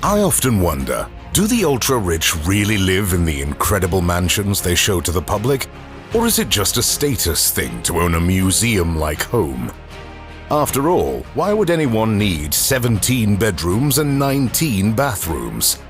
I often wonder, do the ultra-rich really live in the incredible mansions they show to the public? Or is it just a status thing to own a museum-like home? After all, why would anyone need 17 bedrooms and 19 bathrooms?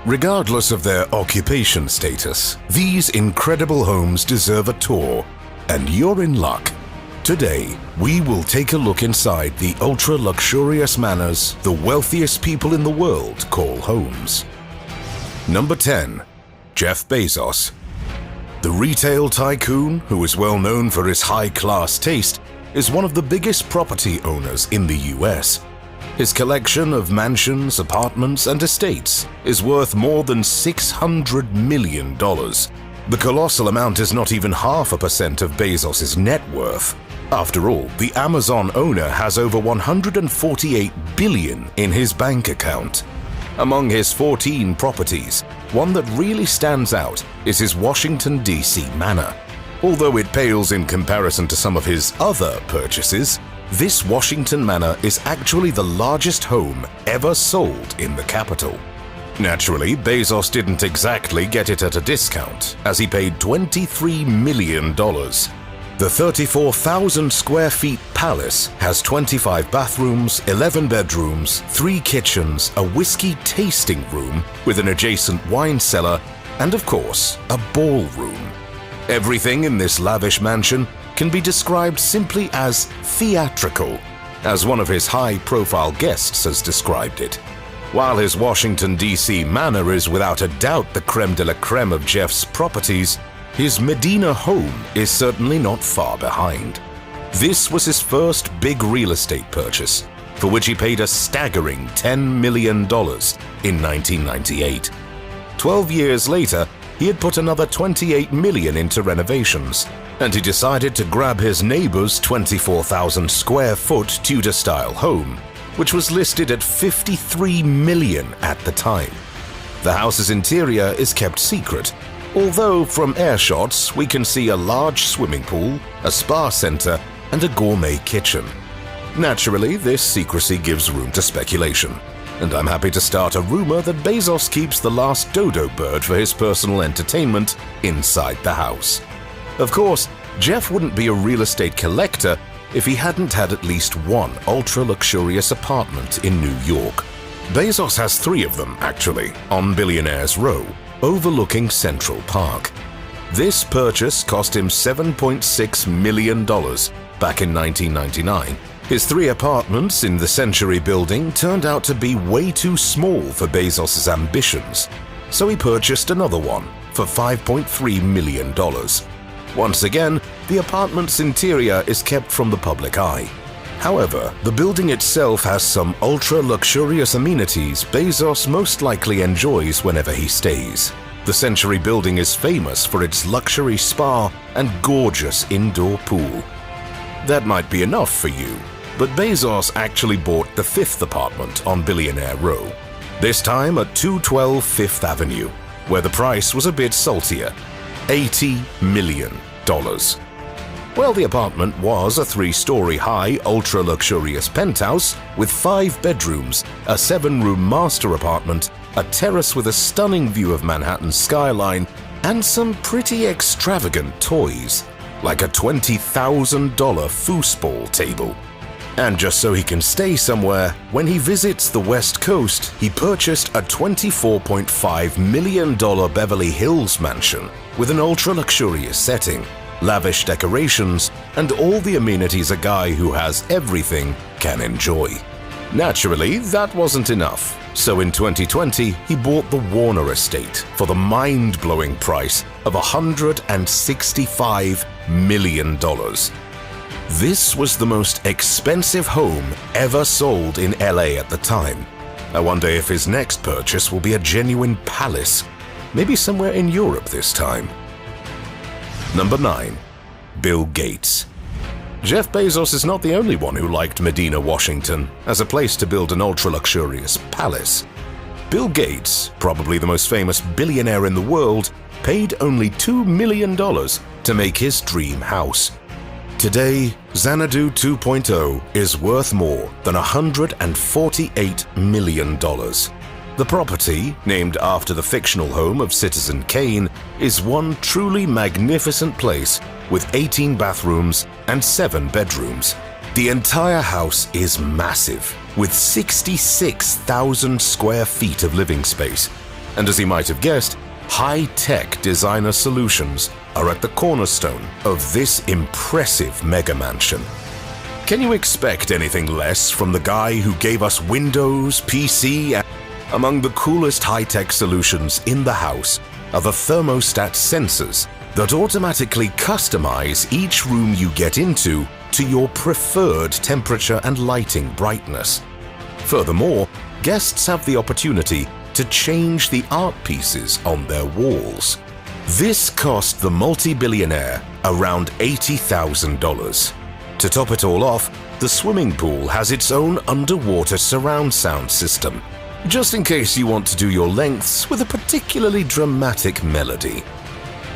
Regardless of their occupation status, these incredible homes deserve a tour, and you're in luck. Today, we will take a look inside the ultra-luxurious manors the wealthiest people in the world call homes. Number 10. Jeff Bezos. The retail tycoon, who is well known for his high-class taste, is one of the biggest property owners in the US. His collection of mansions, apartments, and estates is worth more than $600 million. The colossal amount is not even 0.5% of Bezos' net worth. After all, the Amazon owner has over $148 billion in his bank account. Among his 14 properties, one that really stands out is his Washington, D.C. manor. Although it pales in comparison to some of his other purchases, this Washington manor is actually the largest home ever sold in the capital. Naturally, Bezos didn't exactly get it at a discount, as he paid $23 million. The 34,000 square feet palace has 25 bathrooms, 11 bedrooms, 3 kitchens, a whiskey tasting room with an adjacent wine cellar, and of course, a ballroom. Everything in this lavish mansion can be described simply as theatrical, as one of his high-profile guests has described it. While his Washington, D.C. manor is without a doubt the creme de la creme of Jeff's properties, his Medina home is certainly not far behind. This was his first big real estate purchase, for which he paid a staggering $10 million in 1998. 12 years later, he had put another $28 million into renovations, and he decided to grab his neighbor's 24,000 square foot Tudor-style home, which was listed at $53 million at the time. The house's interior is kept secret, although from air shots we can see a large swimming pool, a spa center, and a gourmet kitchen. Naturally, this secrecy gives room to speculation, and I'm happy to start a rumor that Bezos keeps the last dodo bird for his personal entertainment inside the house. Of course, Jeff wouldn't be a real estate collector if he hadn't had at least one ultra-luxurious apartment in New York. Bezos has 3 of them, actually, on Billionaires Row, overlooking Central Park. This purchase cost him $7.6 million back in 1999. His 3 apartments in the Century Building turned out to be way too small for Bezos' ambitions, so he purchased another one for $5.3 million. Once again, the apartment's interior is kept from the public eye. However, the building itself has some ultra-luxurious amenities Bezos most likely enjoys whenever he stays. The Century Building is famous for its luxury spa and gorgeous indoor pool. That might be enough for you, but Bezos actually bought the 5th apartment on Billionaire Row, this time at 212 Fifth Avenue, where the price was a bit saltier, $80 million. Well, the apartment was a 3-story high, ultra-luxurious penthouse with 5 bedrooms, a 7-room master apartment, a terrace with a stunning view of Manhattan's skyline, and some pretty extravagant toys, like a $20,000 foosball table. And just so he can stay somewhere, when he visits the West Coast, he purchased a $24.5 million Beverly Hills mansion with an ultra-luxurious setting, lavish decorations, and all the amenities a guy who has everything can enjoy. Naturally, that wasn't enough, so in 2020 he bought the Warner estate for the mind-blowing price of $165 million. This was the most expensive home ever sold in LA at the time. I wonder if his next purchase will be a genuine palace, maybe somewhere in Europe this time. Number 9. Bill Gates. Jeff Bezos is not the only one who liked Medina, Washington, as a place to build an ultra-luxurious palace. Bill Gates, probably the most famous billionaire in the world, paid only $2 million to make his dream house. Today, Xanadu 2.0 is worth more than $148 million. The property, named after the fictional home of Citizen Kane, is one truly magnificent place with 18 bathrooms and 7 bedrooms. The entire house is massive, with 66,000 square feet of living space. And as you might have guessed, high-tech designer solutions are at the cornerstone of this impressive mega mansion. Can you expect anything less from the guy who gave us Windows, PC, and among the coolest high-tech solutions in the house are the thermostat sensors that automatically customize each room you get into to your preferred temperature and lighting brightness. Furthermore, guests have the opportunity to change the art pieces on their walls. This cost the multi-billionaire around $80,000. To top it all off, the swimming pool has its own underwater surround sound system, just in case you want to do your lengths with a particularly dramatic melody.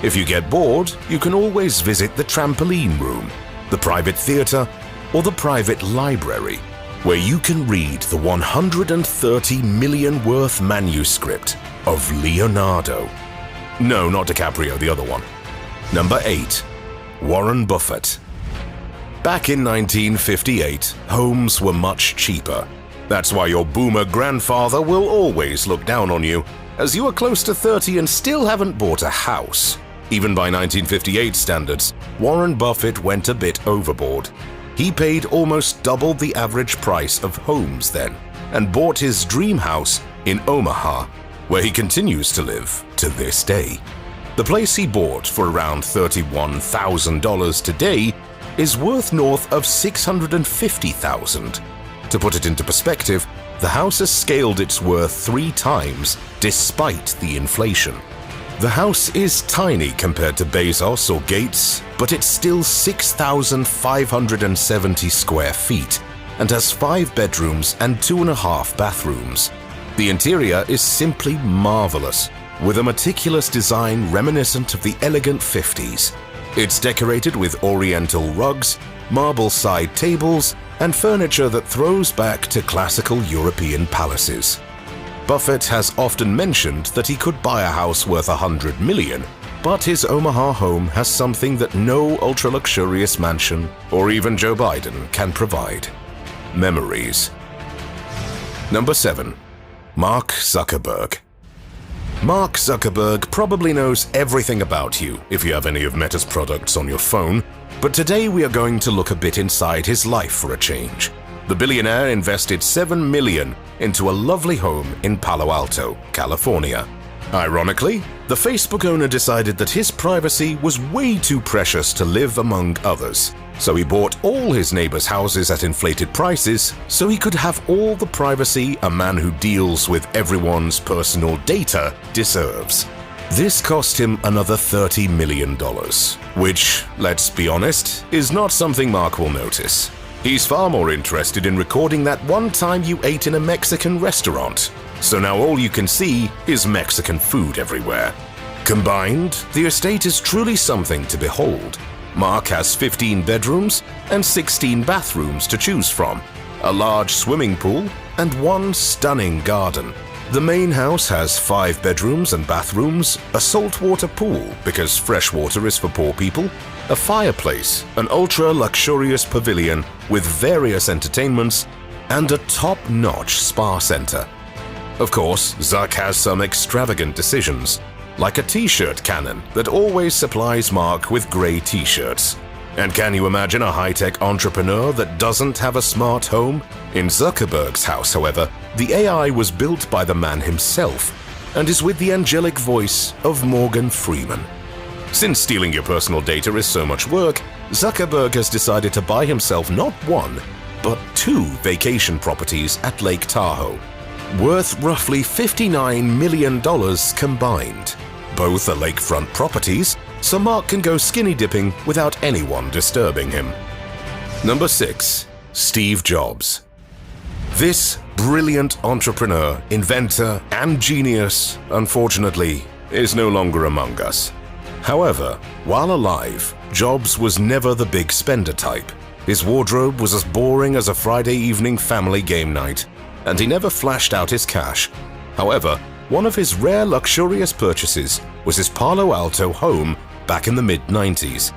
If you get bored, you can always visit the trampoline room, the private theater, or the private library, where you can read the 130 million worth manuscript of Leonardo. No, not DiCaprio, the other one. Number 8. Warren Buffett. Back in 1958, homes were much cheaper. That's why your boomer grandfather will always look down on you, as you are close to 30 and still haven't bought a house. Even by 1958 standards, Warren Buffett went a bit overboard. He paid almost double the average price of homes then, and bought his dream house in Omaha, where he continues to live to this day. The place he bought for around $31,000 today is worth north of $650,000. To put it into perspective, the house has scaled its worth 3 times despite the inflation. The house is tiny compared to Bezos or Gates, but it's still 6,570 square feet and has 5 bedrooms and 2.5 bathrooms. The interior is simply marvelous, with a meticulous design reminiscent of the elegant 50s. It's decorated with oriental rugs, marble side tables, and furniture that throws back to classical European palaces. Buffett has often mentioned that he could buy a house worth $100 million, but his Omaha home has something that no ultra-luxurious mansion or even Joe Biden can provide: memories. Number 7. Mark Zuckerberg. Mark Zuckerberg probably knows everything about you if you have any of Meta's products on your phone, but today we are going to look a bit inside his life for a change. The billionaire invested $7 million into a lovely home in Palo Alto, California. Ironically, the Facebook owner decided that his privacy was way too precious to live among others, so he bought all his neighbors' houses at inflated prices so he could have all the privacy a man who deals with everyone's personal data deserves. This cost him another $30 million, which, let's be honest, is not something Mark will notice. He's far more interested in recording that one time you ate in a Mexican restaurant, so now all you can see is Mexican food everywhere. Combined, the estate is truly something to behold. Mark has 15 bedrooms and 16 bathrooms to choose from, a large swimming pool, and one stunning garden. The main house has 5 bedrooms and bathrooms, a saltwater pool because fresh water is for poor people, a fireplace, an ultra-luxurious pavilion with various entertainments, and a top-notch spa center. Of course, Zuck has some extravagant decisions, like a t-shirt cannon that always supplies Mark with grey t-shirts. And can you imagine a high-tech entrepreneur that doesn't have a smart home? In Zuckerberg's house, however, the AI was built by the man himself and is with the angelic voice of Morgan Freeman. Since stealing your personal data is so much work, Zuckerberg has decided to buy himself not 1, but 2 vacation properties at Lake Tahoe, worth roughly $59 million combined. Both are lakefront properties, so Mark can go skinny dipping without anyone disturbing him. Number 6. Steve Jobs. This brilliant entrepreneur, inventor, and genius, unfortunately, is no longer among us. However, while alive, Jobs was never the big spender type. His wardrobe was as boring as a Friday evening family game night, and he never flashed out his cash. However, one of his rare luxurious purchases was his Palo Alto home back in the mid-90s.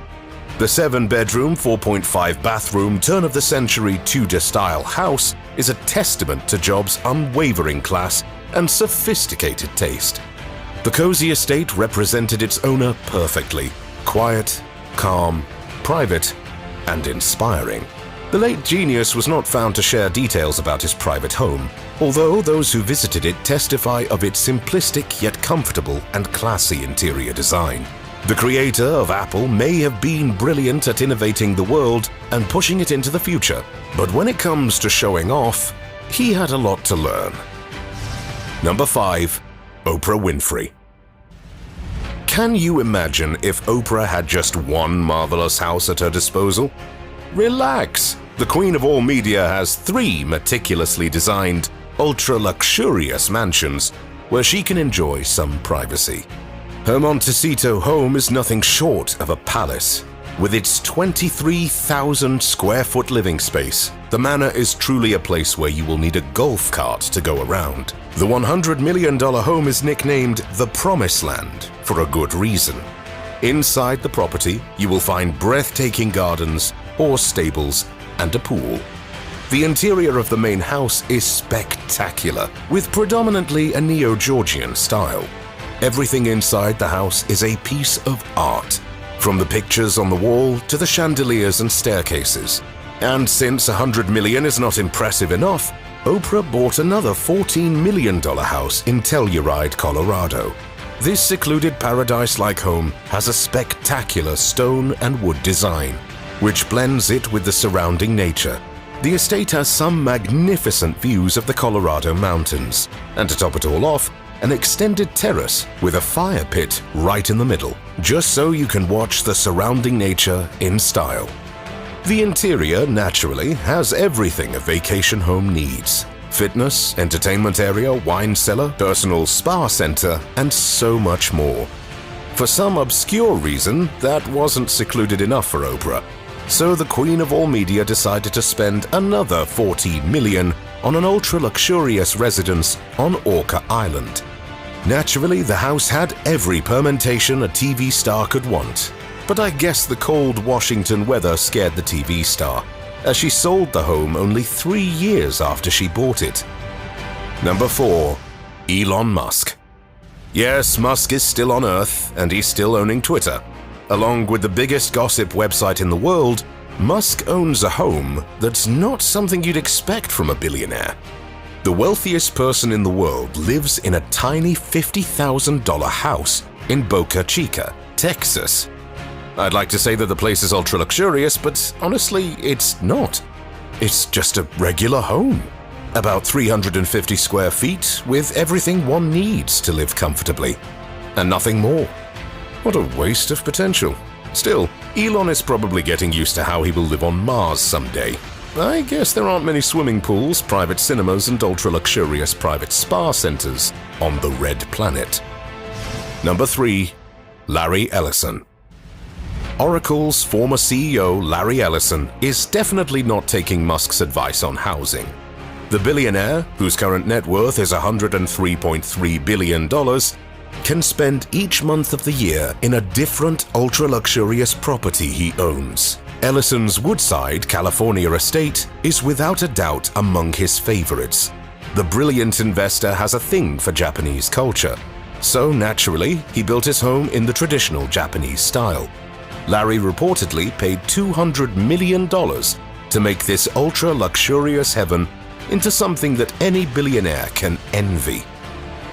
The 7-bedroom, 4.5-bathroom, turn-of-the-century Tudor-style house is a testament to Jobs' unwavering class and sophisticated taste. The cozy estate represented its owner perfectly: quiet, calm, private, and inspiring. The late genius was not found to share details about his private home, although those who visited it testify of its simplistic yet comfortable and classy interior design. The creator of Apple may have been brilliant at innovating the world and pushing it into the future, but when it comes to showing off, he had a lot to learn. Number 5. Oprah Winfrey. Can you imagine if Oprah had just one marvelous house at her disposal? Relax! The queen of all media has 3 meticulously designed, ultra-luxurious mansions where she can enjoy some privacy. Her Montecito home is nothing short of a palace. With its 23,000 square foot living space, the manor is truly a place where you will need a golf cart to go around. The $100 million home is nicknamed the Promised Land for a good reason. Inside the property, you will find breathtaking gardens, horse stables, and a pool. The interior of the main house is spectacular, with predominantly a Neo-Georgian style. Everything inside the house is a piece of art, from the pictures on the wall to the chandeliers and staircases. And since $100 million is not impressive enough, Oprah bought another $14 million house in Telluride, Colorado. This secluded paradise-like home has a spectacular stone and wood design, which blends it with the surrounding nature. The estate has some magnificent views of the Colorado mountains, and to top it all off, an extended terrace with a fire pit right in the middle, just so you can watch the surrounding nature in style. The interior, naturally, has everything a vacation home needs: fitness, entertainment area, wine cellar, personal spa center, and so much more. For some obscure reason, that wasn't secluded enough for Oprah, so the queen of all media decided to spend another $40 million on an ultra-luxurious residence on Orca Island. Naturally, the house had every permutation a TV star could want, but I guess the cold Washington weather scared the TV star, as she sold the home only 3 years after she bought it. Number 4. Elon Musk. Yes, Musk is still on Earth, and he's still owning Twitter. Along with the biggest gossip website in the world, Musk owns a home that's not something you'd expect from a billionaire. The wealthiest person in the world lives in a tiny $50,000 house in Boca Chica, Texas. I'd like to say that the place is ultra-luxurious, but honestly, it's not. It's just a regular home. About 350 square feet with everything one needs to live comfortably. And nothing more. What a waste of potential. Still, Elon is probably getting used to how he will live on Mars someday. I guess there aren't many swimming pools, private cinemas, and ultra-luxurious private spa centers on the red planet. Number 3. Larry Ellison. Oracle's former CEO Larry Ellison is definitely not taking Musk's advice on housing. The billionaire, whose current net worth is $103.3 billion, can spend each month of the year in a different ultra-luxurious property he owns. Ellison's Woodside, California estate is without a doubt among his favorites. The brilliant investor has a thing for Japanese culture, so naturally he built his home in the traditional Japanese style. Larry reportedly paid $200 million to make this ultra-luxurious heaven into something that any billionaire can envy.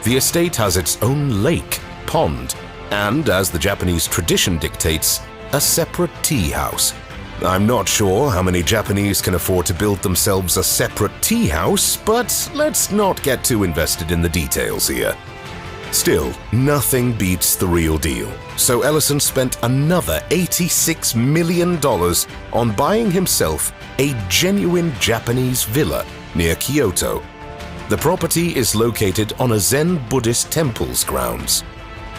The estate has its own lake, pond, and, as the Japanese tradition dictates, a separate tea house. I'm not sure how many Japanese can afford to build themselves a separate tea house, but let's not get too invested in the details here. Still, nothing beats the real deal, so Ellison spent another $86 million on buying himself a genuine Japanese villa near Kyoto. The property is located on a Zen Buddhist temple's grounds.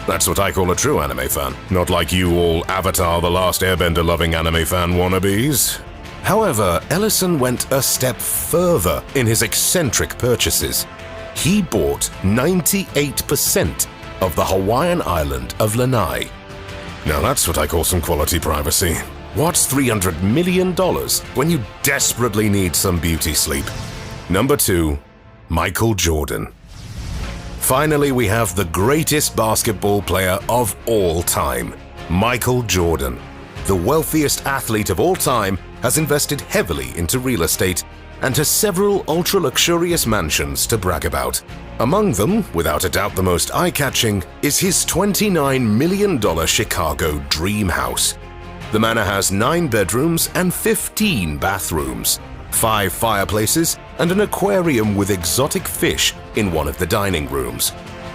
That's what I call a true anime fan, not like you all Avatar The Last Airbender loving anime fan wannabes. However, Ellison went a step further in his eccentric purchases. he bought 98% of the Hawaiian island of Lanai. Now that's what I call some quality privacy. What's $300 million when you desperately need some beauty sleep? Number 2. Michael Jordan. Finally, we have the greatest basketball player of all time, Michael Jordan. The wealthiest athlete of all time has invested heavily into real estate and has several ultra-luxurious mansions to brag about. Among them, without a doubt the most eye-catching, is his $29 million Chicago dream house. The manor has 9 bedrooms and 15 bathrooms, 5 fireplaces, and an aquarium with exotic fish in one of the dining rooms.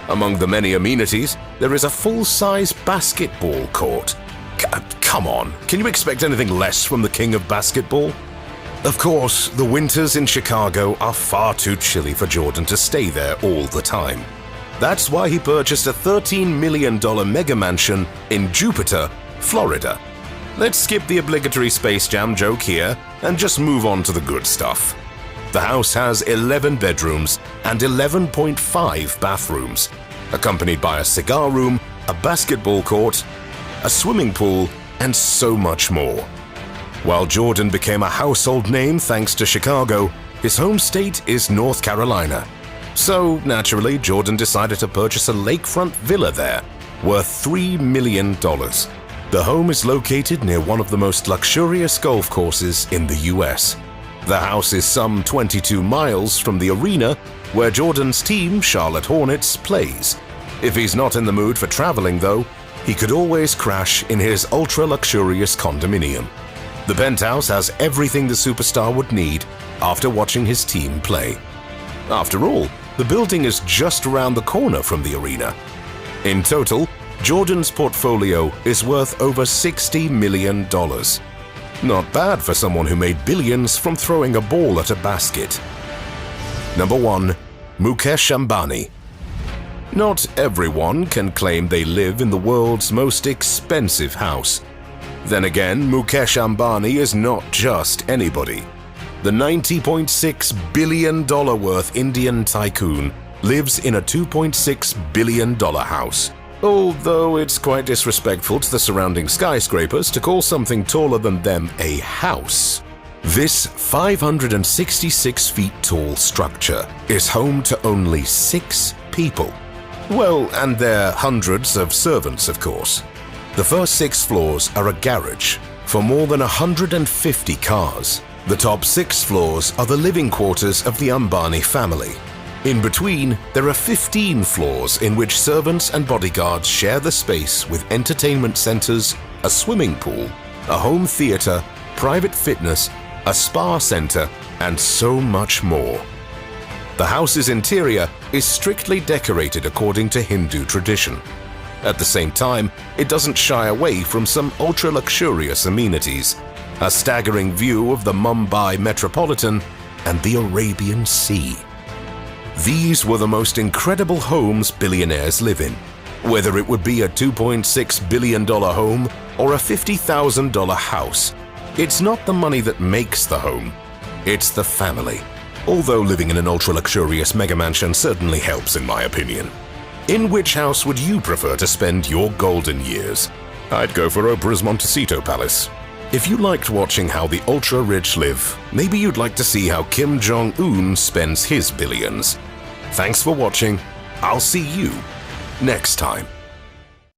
Among the many amenities, there is a full-size basketball court. Come on, can you expect anything less from the king of basketball? Of course, the winters in Chicago are far too chilly for Jordan to stay there all the time. That's why he purchased a $13 million mega mansion in Jupiter, Florida. Let's skip the obligatory Space Jam joke here and just move on to the good stuff. The house has 11 bedrooms and 11.5 bathrooms, accompanied by a cigar room, a basketball court, a swimming pool, and so much more. While Jordan became a household name thanks to Chicago, his home state is North Carolina. So, naturally, Jordan decided to purchase a lakefront villa there, worth $3 million. The home is located near one of the most luxurious golf courses in the US. The house is some 22 miles from the arena where Jordan's team, Charlotte Hornets, plays. If he's not in the mood for traveling, though, he could always crash in his ultra-luxurious condominium. The penthouse has everything the superstar would need after watching his team play. After all, the building is just around the corner from the arena. In total, Jordan's portfolio is worth over $60 million. Not bad for someone who made billions from throwing a ball at a basket. Number 1. Mukesh Ambani. Not everyone can claim they live in the world's most expensive house. Then again, Mukesh Ambani is not just anybody. The $90.6 billion worth Indian tycoon lives in a $2.6 billion house. Although it's quite disrespectful to the surrounding skyscrapers to call something taller than them a house. This 566 feet tall structure is home to only 6 people. Well, and their hundreds of servants, of course. The first 6 floors are a garage for more than 150 cars. The top 6 floors are the living quarters of the Ambani family. In between, there are 15 floors in which servants and bodyguards share the space with entertainment centers, a swimming pool, a home theater, private fitness, a spa center, and so much more. The house's interior is strictly decorated according to Hindu tradition. At the same time, it doesn't shy away from some ultra-luxurious amenities, a staggering view of the Mumbai Metropolitan and the Arabian Sea. These were the most incredible homes billionaires live in. Whether it would be a $2.6 billion home or a $50,000 house, it's not the money that makes the home, it's the family. Although living in an ultra-luxurious mega mansion certainly helps in my opinion. In which house would you prefer to spend your golden years? I'd go for Oprah's Montecito Palace. If you liked watching how the ultra-rich live, maybe you'd like to see how Kim Jong-un spends his billions. Thanks for watching. I'll see you next time.